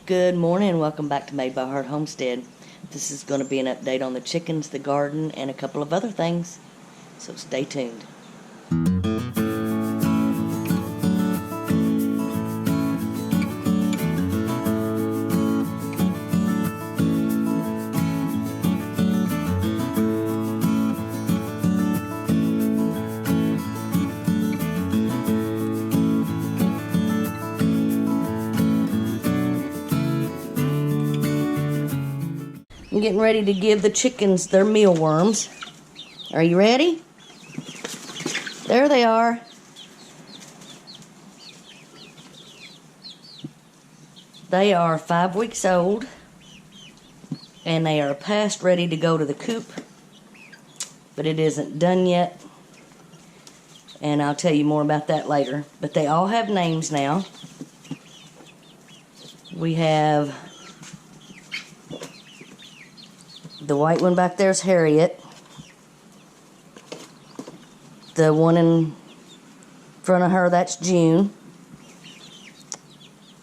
Good morning, welcome back to Made by Heart Homestead. This is going to be an update on the chickens, the garden, and a couple of other things, so stay tuned. I'm getting ready to give the chickens their mealworms. Are you ready? There they are. They are 5 weeks old, and they are past ready to go to the coop, but it isn't done yet, and I'll tell you more about that later. But they all have names now. We have the white one back there is Harriet. The one in front of her, that's June.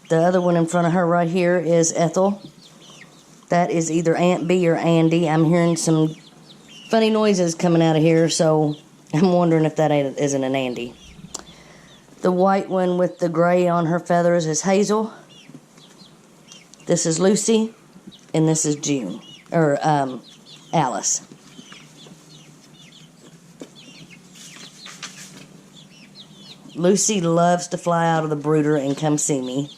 The other one in front of her right here is Ethel. That is either Aunt B or Andy. I'm hearing some funny noises coming out of here, so I'm wondering if that isn't an Andy. The white one with the gray on her feathers is Hazel. This is Lucy, and this is June. Or Alice. Lucy loves to fly out of the brooder and come see me.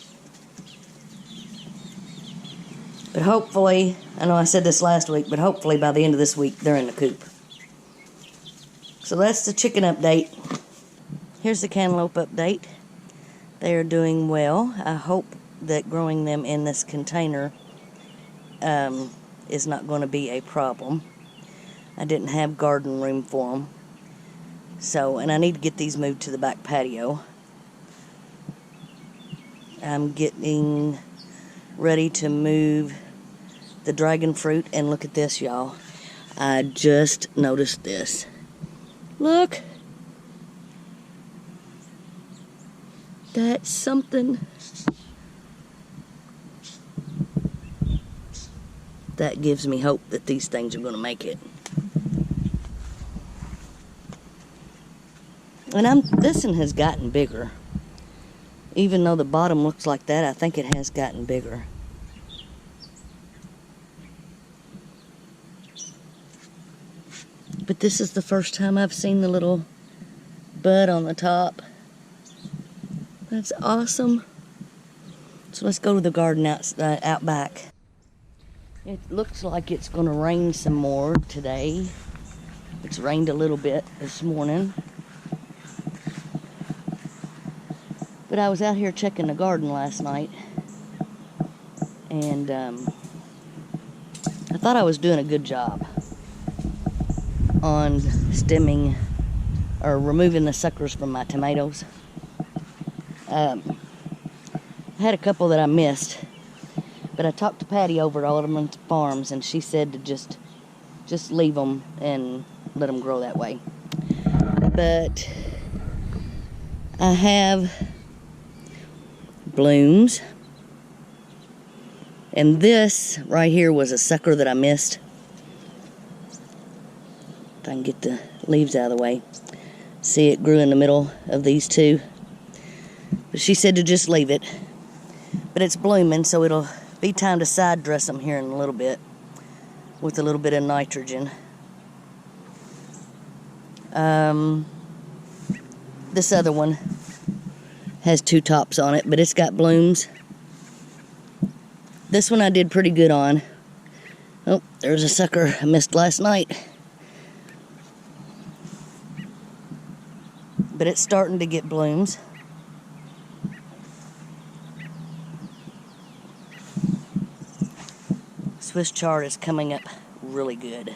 But hopefully, I know I said this last week, but hopefully by the end of this week they're in the coop. So that's the chicken update. Here's the cantaloupe update. They are doing well. I hope that growing them in this container is not going to be a problem. I didn't have garden room for them. So, and I need to get these moved to the back patio. I'm getting ready to move the dragon fruit, and look at this, y'all. I just noticed this. Look. That's something. That gives me hope that these things are going to make it. And this one has gotten bigger. Even though the bottom looks like that, I think it has gotten bigger. But this is the first time I've seen the little bud on the top. That's awesome. So let's go to the garden out back. It looks like it's going to rain some more today. It's rained a little bit this morning. But I was out here checking the garden last night, and I thought I was doing a good job on stemming or removing the suckers from my tomatoes. I had a couple that I missed. But I talked to Patty over at Alderman Farms, and she said to just leave them and let them grow that way. But I have blooms. And this right here was a sucker that I missed. If I can get the leaves out of the way. See, it grew in the middle of these two. But she said to just leave it. But it's blooming, so it'll be time to side dress them here in a little bit with a little bit of nitrogen. This other one has two tops on it, but it's got blooms. This one I did pretty good on. Oh, there's a sucker I missed last night. But it's starting to get blooms. Swiss chard is coming up really good.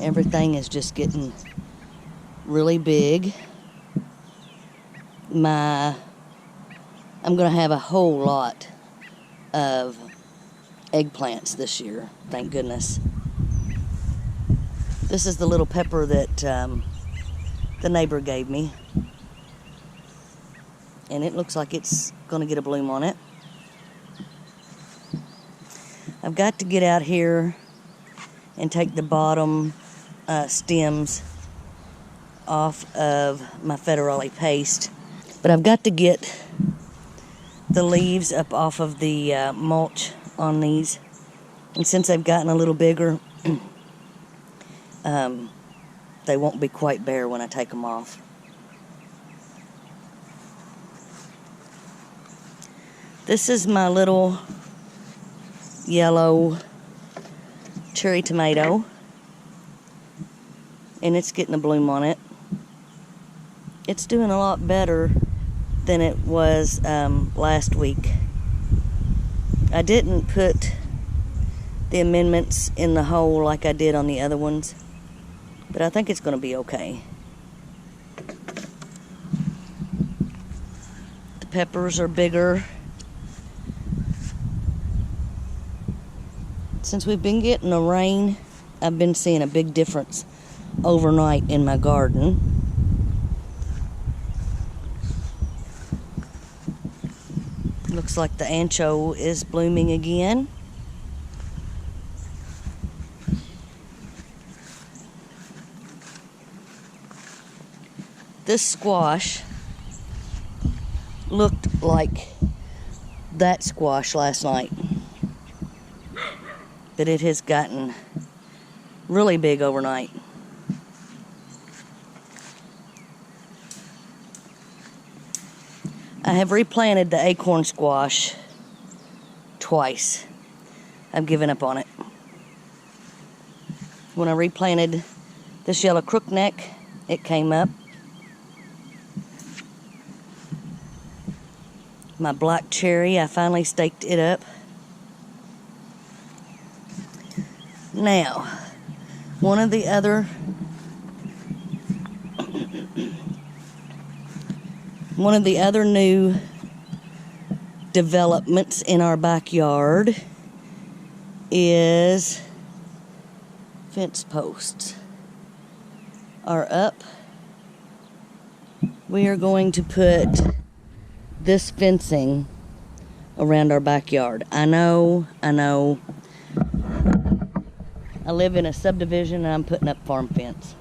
Everything is just getting really big. I'm going to have a whole lot of eggplants this year, thank goodness. This is the little pepper that the neighbor gave me. And it looks like it's going to get a bloom on it. I've got to get out here and take the bottom stems off of my federale paste. But I've got to get the leaves up off of the mulch on these. And since they've gotten a little bigger, they won't be quite bare when I take them off. This is my little yellow cherry tomato, and it's getting a bloom on it. It's doing a lot better than it was last week. I didn't put the amendments in the hole like I did on the other ones, but I think it's going to be okay. The peppers are bigger. Since we've been getting the rain, I've been seeing a big difference overnight in my garden. Looks like the ancho is blooming again. This squash looked like that squash last night, but it has gotten really big overnight. I have replanted the acorn squash twice. I've given up on it. When I replanted this yellow crookneck, it came up. My black cherry, I finally staked it up. Now, one of the other new developments in our backyard is fence posts are up. We are going to put this fencing around our backyard. I know. I live in a subdivision and I'm putting up farm fence.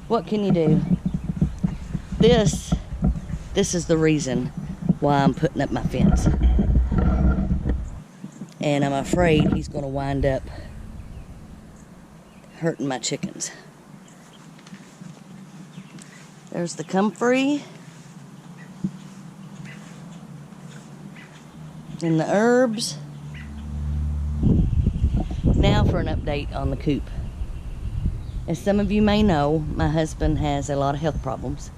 What can you do? This is the reason why I'm putting up my fence. And I'm afraid he's going to wind up hurting my chickens. There's the comfrey. And the herbs. Now for an update on the coop. As some of you may know, my husband has a lot of health problems.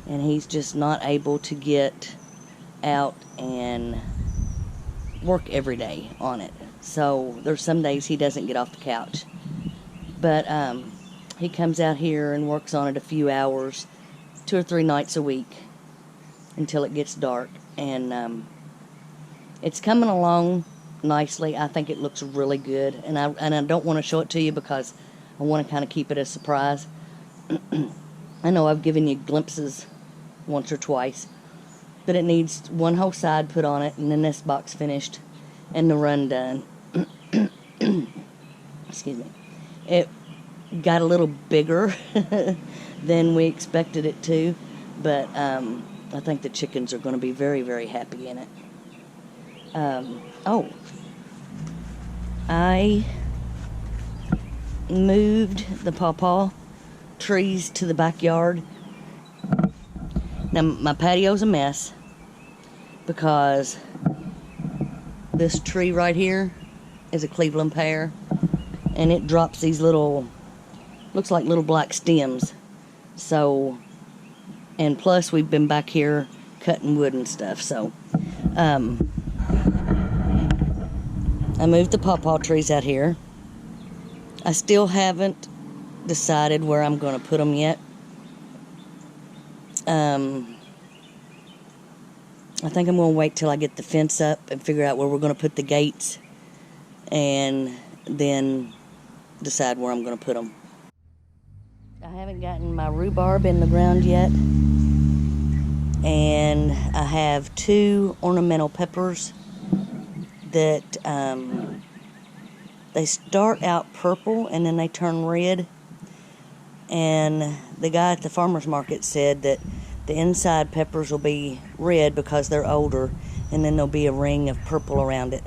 And he's just not able to get out and work every day on it. So there's some days he doesn't get off the couch. But he comes out here and works on it a few hours, 2 or 3 nights a week, until it gets dark. And it's coming along nicely. I think it looks really good. And I don't want to show it to you because I want to kind of keep it a surprise. I know I've given you glimpses once or twice, but it needs one whole side put on it, and then this box finished, and the run done. Excuse me. It got a little bigger than we expected it to, but I think the chickens are going to be very, very happy in it. I moved the pawpaw trees to the backyard. Now, my patio's a mess because this tree right here is a Cleveland pear, and it drops these little, looks like little black stems. So, and plus we've been back here cutting wood and stuff. So, I moved the pawpaw trees out here. I still haven't decided where I'm going to put them yet. I think I'm going to wait till I get the fence up and figure out where we're going to put the gates, and then decide where I'm going to put them. I haven't gotten my rhubarb in the ground yet, and I have 2 ornamental peppers that they start out purple and then they turn red. And the guy at the farmer's market said that the inside peppers will be red because they're older, and then there'll be a ring of purple around it.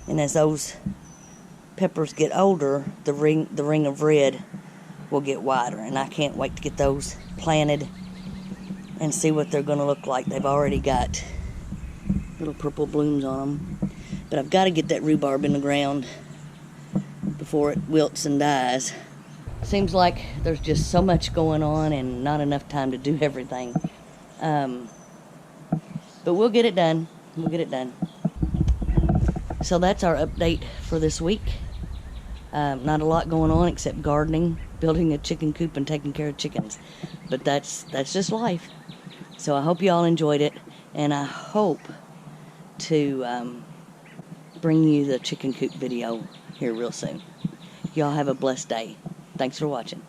And as those peppers get older, the ring of red will get wider. And I can't wait to get those planted and see what they're going to look like. They've already got little purple blooms on them. But I've got to get that rhubarb in the ground before it wilts and dies. Seems like there's just so much going on and not enough time to do everything. But we'll get it done. We'll get it done. So that's our update for this week. Not a lot going on except gardening, building a chicken coop, and taking care of chickens. But that's just life. So I hope you all enjoyed it, and I hope to bring you the chicken coop video here real soon. Y'all have a blessed day. Thanks for watching.